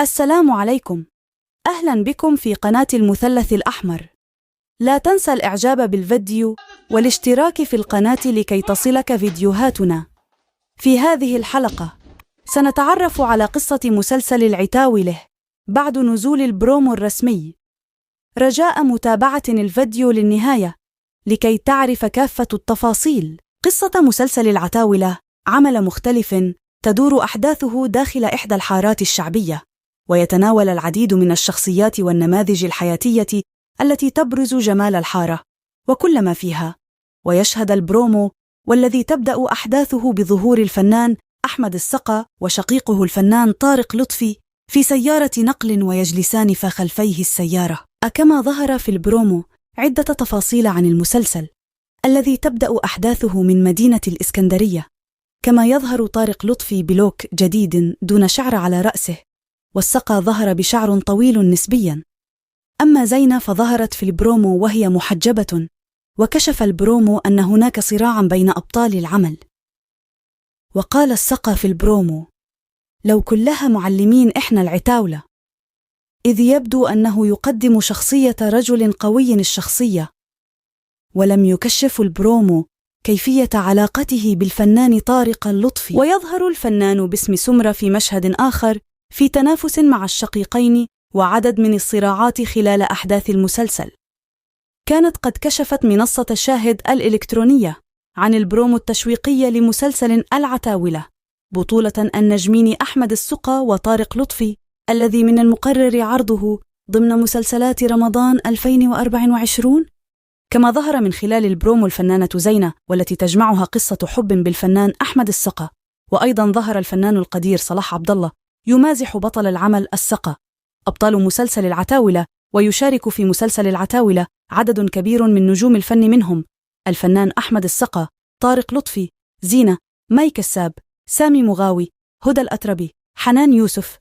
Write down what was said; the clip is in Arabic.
السلام عليكم. أهلاً بكم في قناة المثلث الأحمر. لا تنسى الإعجاب بالفيديو والاشتراك في القناة لكي تصلك فيديوهاتنا. في هذه الحلقة سنتعرف على قصة مسلسل العتاولة بعد نزول البرومو الرسمي. رجاء متابعة الفيديو للنهاية لكي تعرف كافة التفاصيل. قصة مسلسل العتاولة عمل مختلف تدور أحداثه داخل إحدى الحارات الشعبية، ويتناول العديد من الشخصيات والنماذج الحياتية التي تبرز جمال الحارة وكل ما فيها. ويشهد البرومو والذي تبدأ أحداثه بظهور الفنان أحمد السقا وشقيقه الفنان طارق لطفي في سيارة نقل ويجلسان فخلفيه السيارة. كما ظهر في البرومو عدة تفاصيل عن المسلسل الذي تبدأ أحداثه من مدينة الإسكندرية، كما يظهر طارق لطفي بلوك جديد دون شعر على رأسه، والسقا ظهر بشعر طويل نسبياً. أما زينة فظهرت في البرومو وهي محجبة، وكشف البرومو أن هناك صراعاً بين أبطال العمل. وقال السقا في البرومو: لو كلها معلمين إحنا العتاولة، إذ يبدو أنه يقدم شخصية رجل قوي الشخصية. ولم يكشف البرومو كيفية علاقته بالفنان طارق اللطفي. ويظهر الفنان باسم سمرة في مشهد آخر في تنافس مع الشقيقين وعدد من الصراعات خلال أحداث المسلسل. كانت قد كشفت منصة شاهد الإلكترونية عن البرومو التشويقي لمسلسل العتاولة بطولة النجمين أحمد السقا وطارق لطفي، الذي من المقرر عرضه ضمن مسلسلات رمضان 2024. كما ظهر من خلال البرومو الفنانة زينة، والتي تجمعها قصة حب بالفنان أحمد السقا. وأيضا ظهر الفنان القدير صلاح عبد الله يمازح بطل العمل السقا، أبطال مسلسل العتاولة. ويشارك في مسلسل العتاولة عدد كبير من نجوم الفن، منهم الفنان أحمد السقا، طارق لطفي، زينة، مي كساب، سامي مغاوي، هدى الأتربي، حنان يوسف،